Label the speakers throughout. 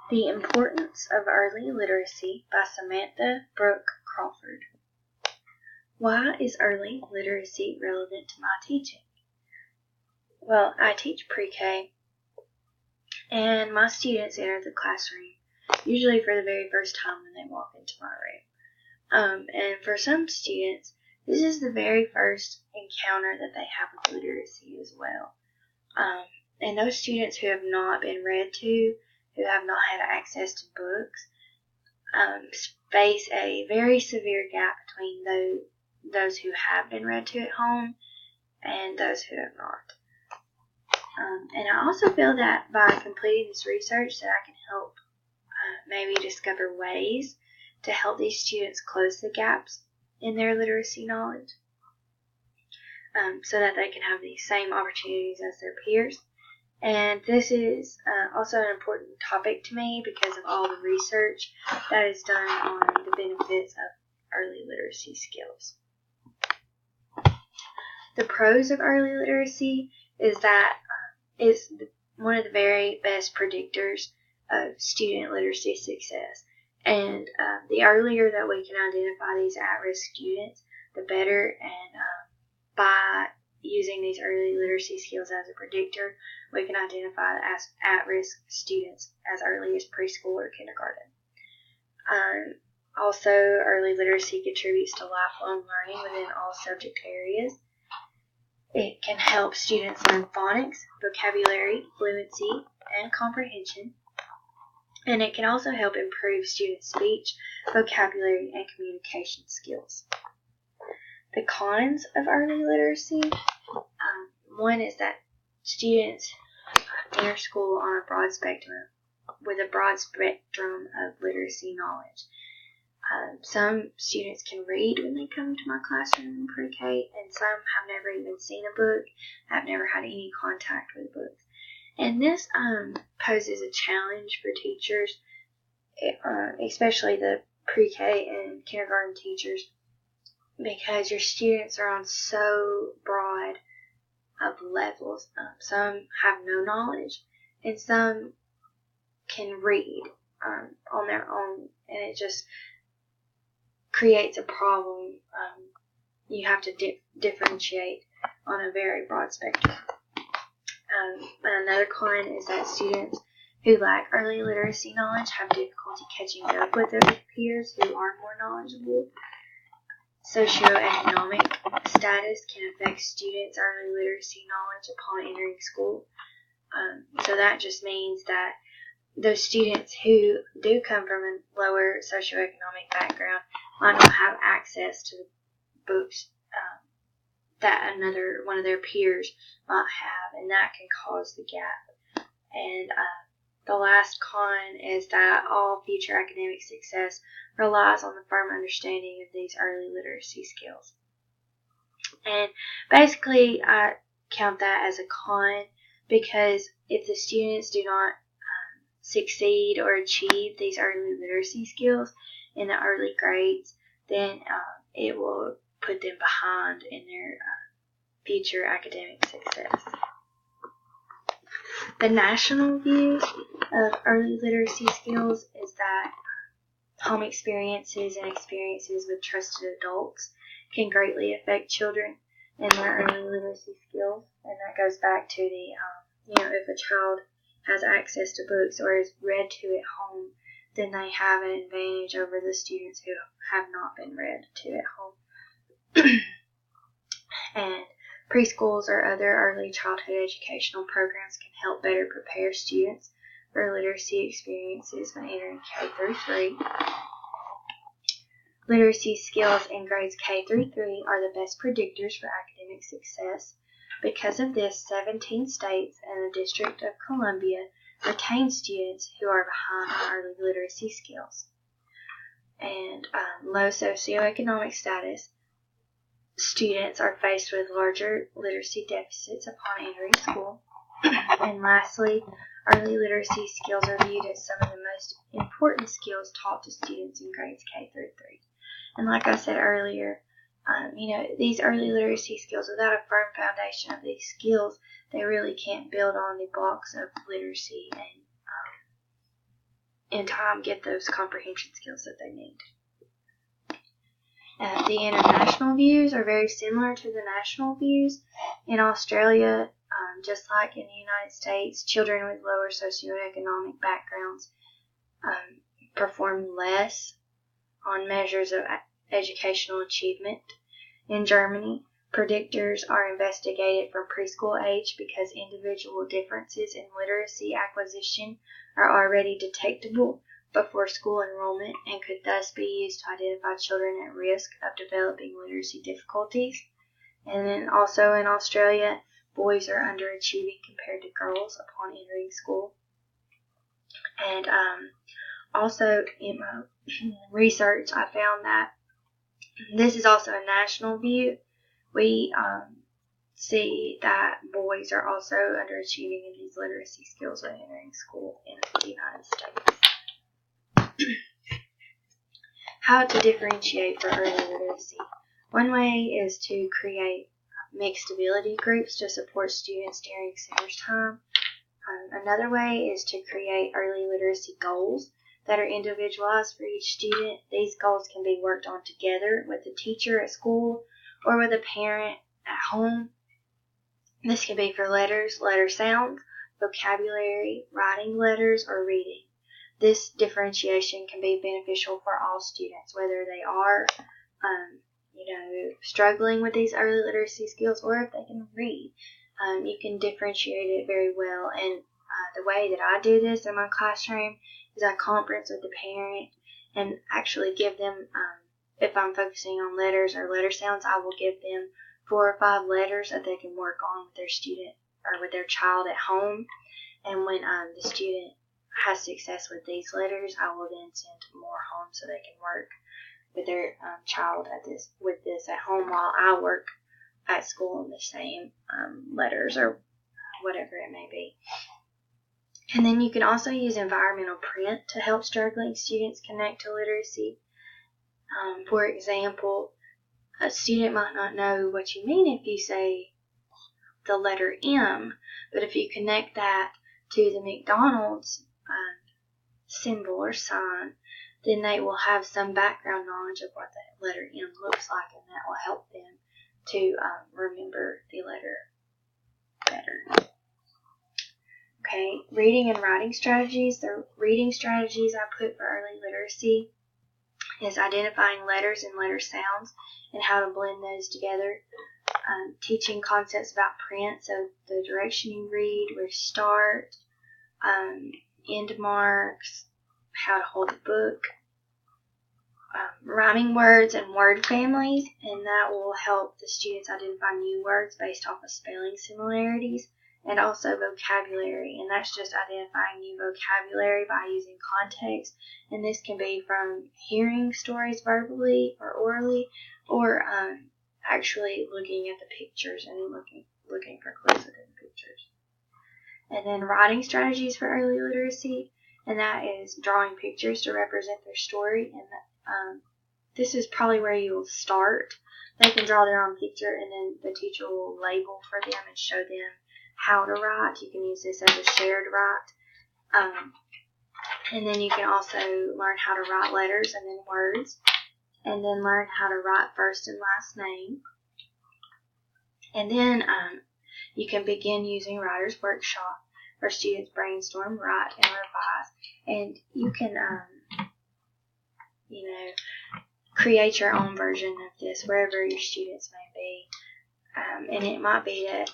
Speaker 1: The Importance of Early Literacy by Samantha Brooke Crawford. Why is early literacy relevant to my teaching? Well, I teach pre-K, and my students enter the classroom usually for the very first time when they walk into my room. And for some students, this is the very first encounter that they have with literacy as well. And those students who have not been read to, who have not had access to books, face a very severe gap between those who have been read to at home and those who have not. And I also feel that by completing this research that I can help maybe discover ways to help these students close the gaps in their literacy knowledge so that they can have the same opportunities as their peers. And this is also an important topic to me because of all the research that is done on the benefits of early literacy skills. The pros of early literacy is that it's one of the very best predictors of student literacy success. And the earlier that we can identify these at-risk students, the better. And by using these early literacy skills as a predictor, we can identify as at-risk students as early as preschool or kindergarten. Also, early literacy contributes to lifelong learning within all subject areas. It can help students learn phonics, vocabulary, fluency, and comprehension. And it can also help improve students' speech, vocabulary, and communication skills. The cons of early literacy, one is that students enter school on a broad spectrum, with a broad spectrum of literacy knowledge. Some students can read when they come to my classroom in pre-K, and some have never even seen a book, have never had any contact with books. And this poses a challenge for teachers, especially the pre-K and kindergarten teachers, because your students are on so broad of levels. Some have no knowledge, and some can read on their own, and it just creates a problem. You have to differentiate on a very broad spectrum. Another con is that students who lack early literacy knowledge have difficulty catching up with their peers who are more knowledgeable. Socioeconomic status can affect students' early literacy knowledge upon entering school. So that just means that those students who do come from a lower socioeconomic background might not have access to the books that one of their peers might have, and that can cause the gap. And the last con is that all future academic success relies on the firm understanding of these early literacy skills. And basically, I count that as a con because if the students do not succeed or achieve these early literacy skills in the early grades, then it will put them behind in their future academic success. The national view of early literacy skills is that home experiences and experiences with trusted adults can greatly affect children and their early literacy skills. And that goes back to the, if a child has access to books or is read to at home, then they have an advantage over the students who have not been read to at home. And preschools or other early childhood educational programs can help better prepare students for literacy experiences when entering K through 3. Literacy skills in grades K through 3 are the best predictors for academic success. Because of this, 17 states and the District of Columbia retain students who are behind on early literacy skills. And low socioeconomic status, students are faced with larger literacy deficits upon entering school. And lastly, early literacy skills are viewed as some of the most important skills taught to students in grades K through 3. And like I said earlier, these early literacy skills, without a firm foundation of these skills, they really can't build on the blocks of literacy in time get those comprehension skills that they need. The international views are very similar to the national views. In Australia, just like in the United States, children with lower socioeconomic backgrounds perform less on measures of educational achievement. In Germany, predictors are investigated from preschool age because individual differences in literacy acquisition are already detectable before school enrollment and could thus be used to identify children at risk of developing literacy difficulties. And then also in Australia, boys are underachieving compared to girls upon entering school. And also in my research, I found that this is also a national view. We see that boys are also underachieving in these literacy skills when entering school in the United States. How to differentiate for early literacy. One way is to create mixed ability groups to support students during centers time. Another way is to create early literacy goals that are individualized for each student. These goals can be worked on together with the teacher at school or with a parent at home. This can be for letters, letter sounds, vocabulary, writing letters, or reading. This differentiation can be beneficial for all students, whether they are, struggling with these early literacy skills or if they can read. You can differentiate it very well. And the way that I do this in my classroom is I conference with the parent and actually give them, if I'm focusing on letters or letter sounds, I will give them 4 or 5 letters that they can work on with their student or with their child at home. And when the student has success with these letters, I will then send more home so they can work with their child with this at home while I work at school on the same letters or whatever it may be. And then you can also use environmental print to help struggling students connect to literacy. For example, a student might not know what you mean if you say the letter M, but if you connect that to the McDonald's symbol or sign, then they will have some background knowledge of what that letter M looks like, and that will help them to remember the letter better. Okay, reading and writing strategies. The reading strategies I put for early literacy is identifying letters and letter sounds and how to blend those together. Teaching concepts about print, so the direction you read, where to start, end marks, how to hold a book, rhyming words and word families, and that will help the students identify new words based off of spelling similarities, and also vocabulary, and that's just identifying new vocabulary by using context, and this can be from hearing stories verbally or orally, or actually looking at the pictures and looking for clues within the pictures. And then writing strategies for early literacy, and that is drawing pictures to represent their story, and this is probably where you will start. They can draw their own picture, and then the teacher will label for them and show them how to write. You can use this as a shared write. And then you can also learn how to write letters and then words, and then learn how to write first and last name. And then you can begin using Writer's Workshop, where students brainstorm, write, and revise. And you can, create your own version of this wherever your students may be. And it might be that,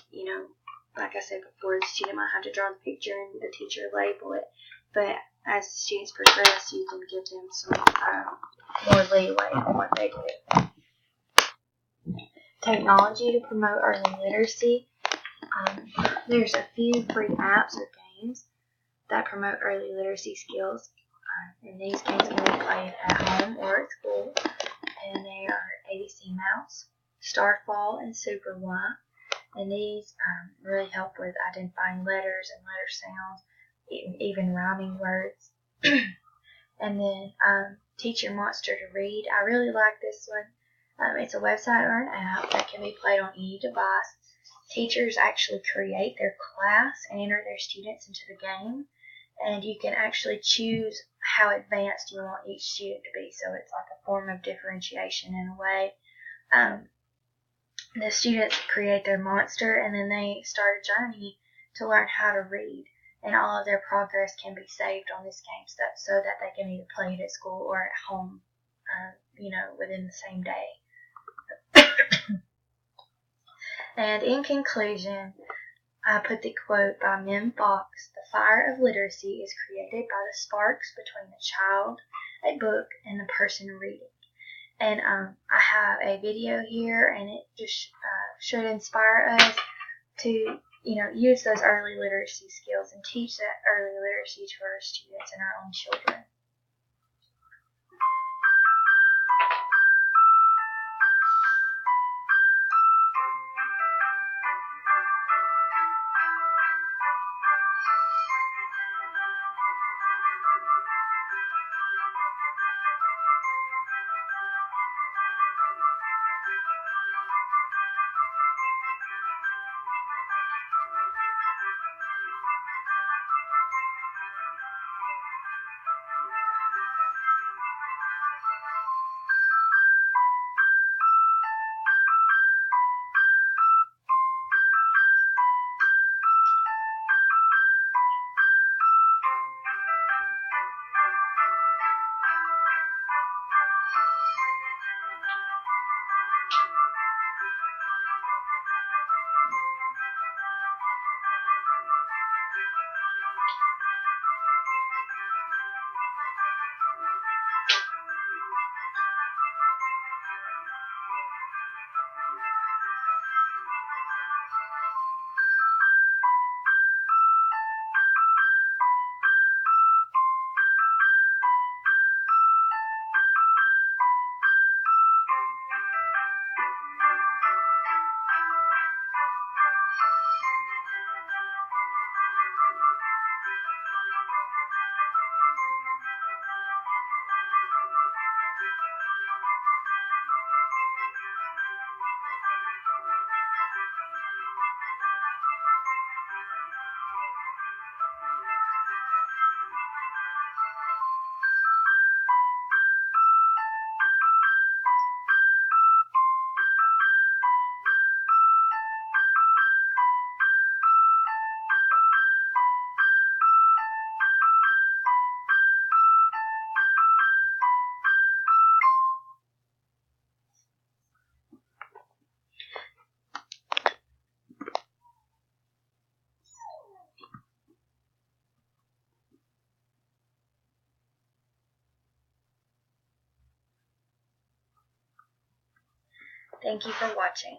Speaker 1: like I said before, the student might have to draw the picture and the teacher label it. But as the students progress, you can give them some more leeway on what they do. Technology to promote early literacy. There's a few free apps or games that promote early literacy skills. And these games can be played at home or at school. And they are ABC Mouse, Starfall, and Super Y. And these really help with identifying letters and letter sounds, even rhyming words. And then Teach Your Monster to Read. I really like this one. It's a website or an app that can be played on any device. Teachers actually create their class and enter their students into the game. And you can actually choose how advanced you want each student to be. So it's like a form of differentiation in a way. The students create their monster, and then they start a journey to learn how to read. And all of their progress can be saved on this game so that they can either play it at school or at home, within the same day. And in conclusion, I put the quote by Mem Fox: "The fire of literacy is created by the sparks between the child, a book, and the person reading." And I have a video here, and it just should inspire us to, use those early literacy skills and teach that early literacy to our students and our own children. Thank you for watching.